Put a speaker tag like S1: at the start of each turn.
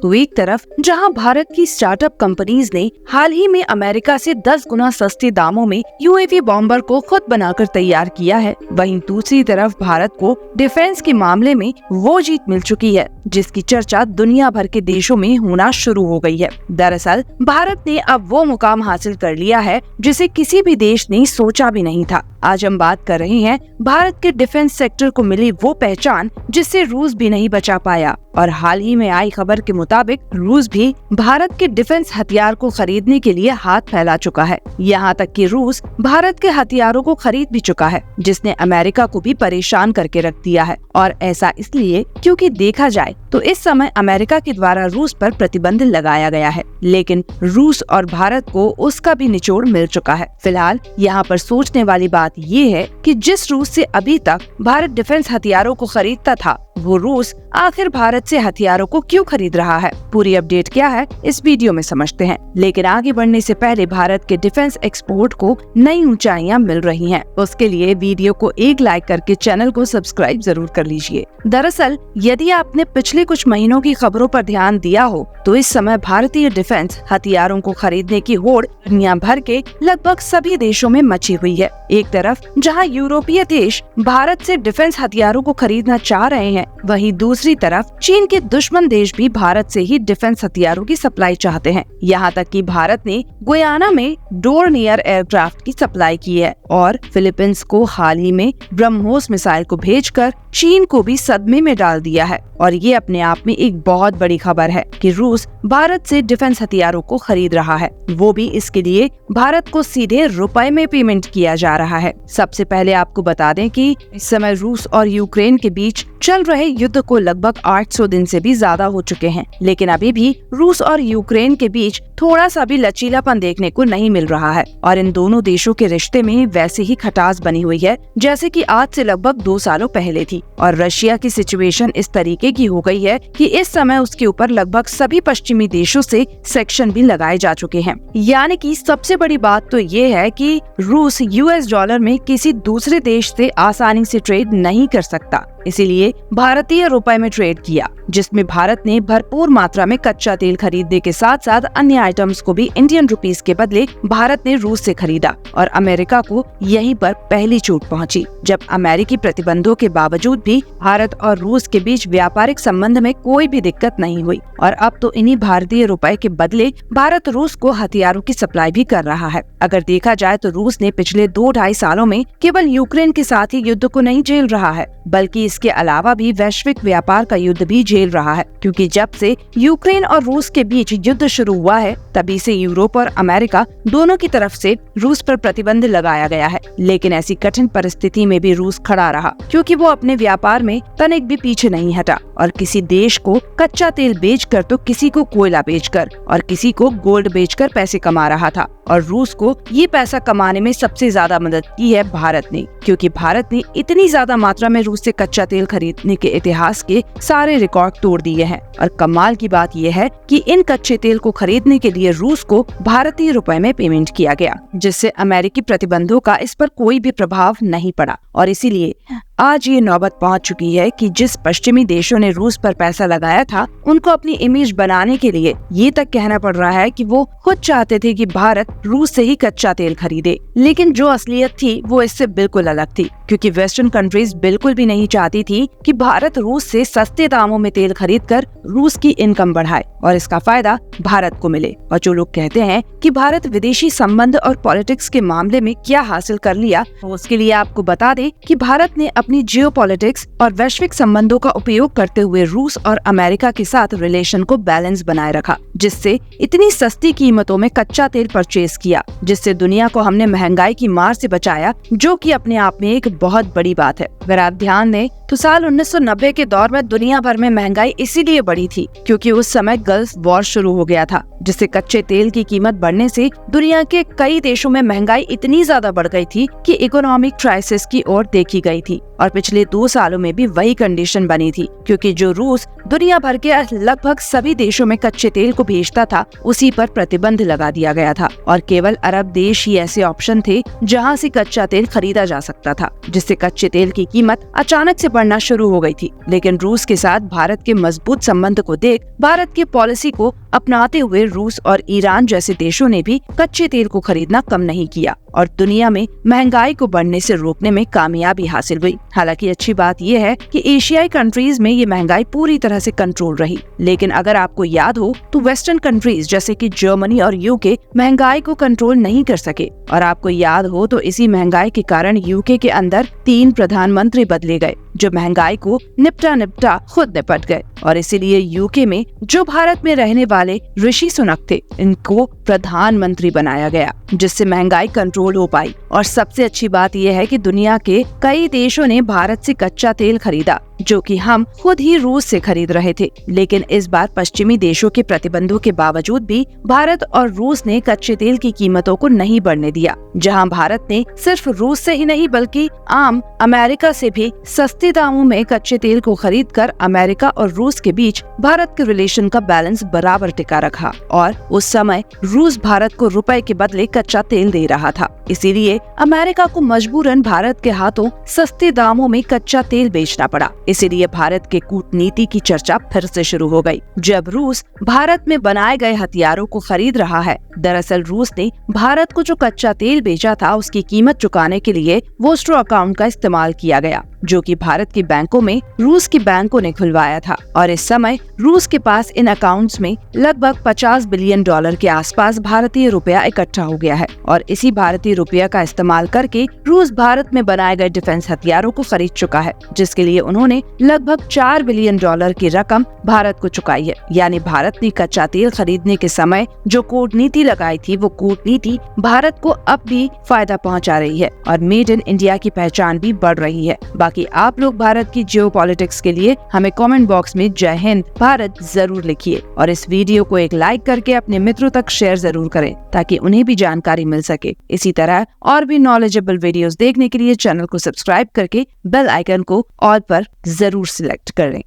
S1: तो एक तरफ जहां भारत की स्टार्टअप कंपनीज ने हाल ही में अमेरिका से 10 गुना सस्ते दामों में यूएवी बॉम्बर को खुद बनाकर तैयार किया है, वहीं दूसरी तरफ भारत को डिफेंस के मामले में वो जीत मिल चुकी है जिसकी चर्चा दुनिया भर के देशों में होना शुरू हो गई है। दरअसल भारत ने अब वो मुकाम हासिल कर लिया है जिसे किसी भी देश ने सोचा भी नहीं था। आज हम बात कर रहे हैं भारत के डिफेंस सेक्टर को मिली वो पहचान जिससे रूस भी नहीं बचा पाया। और हाल ही में आई खबर के मुताबिक रूस भी भारत के डिफेंस हथियार को खरीदने के लिए हाथ फैला चुका है। यहाँ तक कि रूस भारत के हथियारों को खरीद भी चुका है, जिसने अमेरिका को भी परेशान करके रख दिया है। और ऐसा इसलिए क्योंकि देखा जाए तो इस समय अमेरिका के द्वारा रूस पर प्रतिबंध लगाया गया है, लेकिन रूस और भारत को उसका भी निचोड़ मिल चुका है। फिलहाल यहाँ पर सोचने वाली बात ये है कि जिस रूस से अभी तक भारत डिफेंस हथियारों को खरीदता था, वो रूस आखिर भारत से हथियारों को क्यों खरीद रहा है। पूरी अपडेट क्या है इस वीडियो में समझते हैं, लेकिन आगे बढ़ने से पहले भारत के डिफेंस एक्सपोर्ट को नई ऊंचाइयां मिल रही हैं। उसके लिए वीडियो को एक लाइक करके चैनल को सब्सक्राइब जरूर कर लीजिए। दरअसल यदि आपने पिछले कुछ महीनों की खबरों पर ध्यान दिया हो तो इस समय भारतीय डिफेंस हथियारों को खरीदने की होड़ दुनिया भर के लगभग सभी देशों में मची हुई है। एक तरफ जहां यूरोपीय देश भारत से डिफेंस हथियारों को खरीदना चाह रहे हैं, वहीं दूसरी तरफ चीन के दुश्मन देश भी भारत से ही डिफेंस हथियारों की सप्लाई चाहते हैं। यहाँ तक कि भारत ने गुयाना में डोर्नियर एयरक्राफ्ट की सप्लाई की है और फिलीपींस को हाल ही में ब्रह्मोस मिसाइल को भेजकर चीन को भी सदमे में डाल दिया है। और ये अपने आप में एक बहुत बड़ी खबर है कि रूस भारत से डिफेंस हथियारों को खरीद रहा है, वो भी इसके लिए भारत को सीधे रुपए में पेमेंट किया जा रहा है। सबसे पहले आपको बता दें कि इस समय रूस और यूक्रेन के बीच चल रहे युद्ध को लगभग 800 दिन से भी ज्यादा हो चुके हैं, लेकिन अभी भी रूस और यूक्रेन के बीच थोड़ा सा भी लचीलापन देखने को नहीं मिल रहा है। और इन दोनों देशों के रिश्ते में वैसे ही खटास बनी हुई है जैसे कि आज से लगभग 2 सालों पहले थी। और रशिया की सिचुएशन इस तरीके की हो गई है कि इस समय उसके ऊपर लगभग सभी पश्चिमी देशों से सेक्शन भी लगाए जा चुके हैं। यानी कि सबसे बड़ी बात तो ये है कि रूस यूएस डॉलर में किसी दूसरे देश से आसानी से ट्रेड नहीं कर सकता, इसीलिए भारतीय रुपए में ट्रेड किया, जिसमें भारत ने भरपूर मात्रा में कच्चा तेल खरीदने के साथ साथ अन्य आइटम्स को भी इंडियन रुपीस के बदले भारत ने रूस से खरीदा। और अमेरिका को यहीं पर पहली चोट पहुंची, जब अमेरिकी प्रतिबंधों के बावजूद भी भारत और रूस के बीच व्यापारिक संबंध में कोई भी दिक्कत नहीं हुई। और अब तो इन्हीं भारतीय रुपए के बदले भारत रूस को हथियारों की सप्लाई भी कर रहा है। अगर देखा जाए तो रूस ने पिछले 2-2.5 सालों में केवल यूक्रेन के साथ ही युद्ध को नहीं झेल रहा है, बल्कि इसके अलावा भी वैश्विक व्यापार का युद्ध भी झेल रहा है। क्योंकि जब से यूक्रेन और रूस के बीच युद्ध शुरू हुआ है, तभी से यूरोप और अमेरिका दोनों की तरफ से रूस पर प्रतिबंध लगाया गया है। लेकिन ऐसी कठिन परिस्थिति में भी रूस खड़ा रहा, क्योंकि वो अपने व्यापार में तनिक भी पीछे नहीं हटा और किसी देश को कच्चा तेल बेचकर तो किसी को कोयला बेचकर और किसी को गोल्ड बेचकर पैसे कमा रहा था। और रूस को ये पैसा कमाने में सबसे ज्यादा मदद की है भारत ने, क्योंकि भारत ने इतनी ज्यादा मात्रा में रूस से कच्चा तेल खरीदने के इतिहास के सारे रिकॉर्ड तोड़ दिए हैं। और कमाल की बात यह है कि इन कच्चे तेल को खरीदने के लिए रूस को भारतीय रुपए में पेमेंट किया गया, जिससे अमेरिकी प्रतिबंधों का इस पर कोई भी प्रभाव नहीं पड़ा। और इसीलिए आज ये नौबत पहुंच चुकी है कि जिस पश्चिमी देशों ने रूस पर पैसा लगाया था, उनको अपनी इमेज बनाने के लिए ये तक कहना पड़ रहा है कि वो खुद चाहते थे कि भारत रूस से ही कच्चा तेल खरीदे। लेकिन जो असलियत थी वो इससे बिल्कुल अलग थी, क्योंकि वेस्टर्न कंट्रीज बिल्कुल भी नहीं चाहती थी कि भारत रूस से सस्ते दामों में तेल खरीदकर रूस की इनकम बढ़ाए और इसका फायदा भारत को मिले। और जो लोग कहते हैं कि भारत विदेशी संबंध और पॉलिटिक्स के मामले में क्या हासिल कर लिया, तो उसके लिए आपको बता दें कि भारत ने अपनी जियोपॉलिटिक्स और वैश्विक संबंधों का उपयोग करते हुए रूस और अमेरिका के साथ रिलेशन को बैलेंस बनाए रखा, जिससे इतनी सस्ती कीमतों में कच्चा तेल परचेज किया, जिससे दुनिया को हमने महंगाई की मार से बचाया, जो कि अपने आप में एक बहुत बड़ी बात है। अगर आप ध्यान दें तो साल 1990 के दौर में दुनिया भर में महंगाई इसीलिए बढ़ी थी क्योंकि उस समय गल्फ वॉर शुरू हो गया था, जिससे कच्चे तेल की कीमत बढ़ने से दुनिया के कई देशों में महंगाई इतनी ज्यादा बढ़ गई थी कि इकोनॉमिक क्राइसिस की ओर देखी गई थी। और पिछले 2 सालों में भी वही कंडीशन बनी थी, क्योंकि जो रूस दुनिया भर के लगभग सभी देशों में कच्चे तेल को भेजता था उसी पर प्रतिबंध लगा दिया गया था और केवल अरब देश ही ऐसे ऑप्शन थे जहां से कच्चा तेल खरीदा जा सकता था, जिससे कच्चे तेल की कीमत अचानक से बढ़ना शुरू हो गई थी। लेकिन रूस के साथ भारत के मजबूत संबंध को देख भारत की पॉलिसी को अपनाते हुए रूस और ईरान जैसे देशों ने भी कच्चे तेल को खरीदना कम नहीं किया और दुनिया में महंगाई को बढ़ने से रोकने में कामयाबी हासिल हुई। हालांकि अच्छी बात यह है कि एशियाई कंट्रीज में ये महंगाई पूरी तरह से कंट्रोल रही, लेकिन अगर आपको याद हो तो वेस्टर्न कंट्रीज जैसे कि जर्मनी और यूके महंगाई को कंट्रोल नहीं कर सके और आपको याद हो तो इसी महंगाई के कारण यूके के अंदर 3 प्रधानमंत्री बदले गए जो महंगाई को निपटा खुद निपट गए और इसीलिए यूके में जो भारत में रहने वाले ऋषि सुनक थे इनको प्रधानमंत्री बनाया गया, जिससे महंगाई कंट्रोल हो पाई। और सबसे अच्छी बात यह है कि दुनिया के कई देशों ने भारत से कच्चा तेल खरीदा जो कि हम खुद ही रूस से खरीद रहे थे, लेकिन इस बार पश्चिमी देशों के प्रतिबंधों के बावजूद भी भारत और रूस ने कच्चे तेल की कीमतों को नहीं बढ़ने दिया। जहां भारत ने सिर्फ रूस से ही नहीं बल्कि आम अमेरिका से भी सस्ते दामों में कच्चे तेल को खरीदकर अमेरिका और रूस के बीच भारत के रिलेशन का बैलेंस बराबर टिका रखा और उस समय रूस भारत को रुपए के बदले कच्चा तेल दे रहा था। इसीलिए अमेरिका को मजबूरन भारत के हाथों सस्ते दामों में कच्चा तेल बेचना पड़ा। इसीलिए भारत के कूटनीति की चर्चा फिर से शुरू हो गई जब रूस भारत में बनाए गए हथियारों को खरीद रहा है। दरअसल रूस ने भारत को जो कच्चा तेल बेचा था उसकी कीमत चुकाने के लिए वोस्ट्रो अकाउंट का इस्तेमाल किया गया जो कि भारत के बैंकों में रूस के बैंकों ने खुलवाया था और इस समय रूस के पास इन अकाउंट्स में लगभग $50 बिलियन के आसपास भारतीय रुपया इकट्ठा हो गया है और इसी भारतीय रुपया का इस्तेमाल करके रूस भारत में बनाए गए डिफेंस हथियारों को खरीद चुका है, जिसके लिए उन्होंने लगभग $4 बिलियन की रकम भारत को चुकाई है। यानी भारत ने कच्चा तेल खरीदने के समय जो कूटनीति लगाई थी वो कूटनीति भारत को अब भी फायदा पहुंचा रही है और मेड इन इंडिया की पहचान भी बढ़ रही है। बाकी आप लोग भारत की जियोपॉलिटिक्स के लिए हमें कमेंट बॉक्स में जय हिंद भारत जरूर लिखिए और इस वीडियो को एक लाइक करके अपने मित्रों तक शेयर जरूर करें ताकि उन्हें भी जानकारी मिल सके। इसी तरह और भी नॉलेजेबल वीडियोस देखने के लिए चैनल को सब्सक्राइब करके बेल आइकन को ऑल पर जरूर सिलेक्ट करें।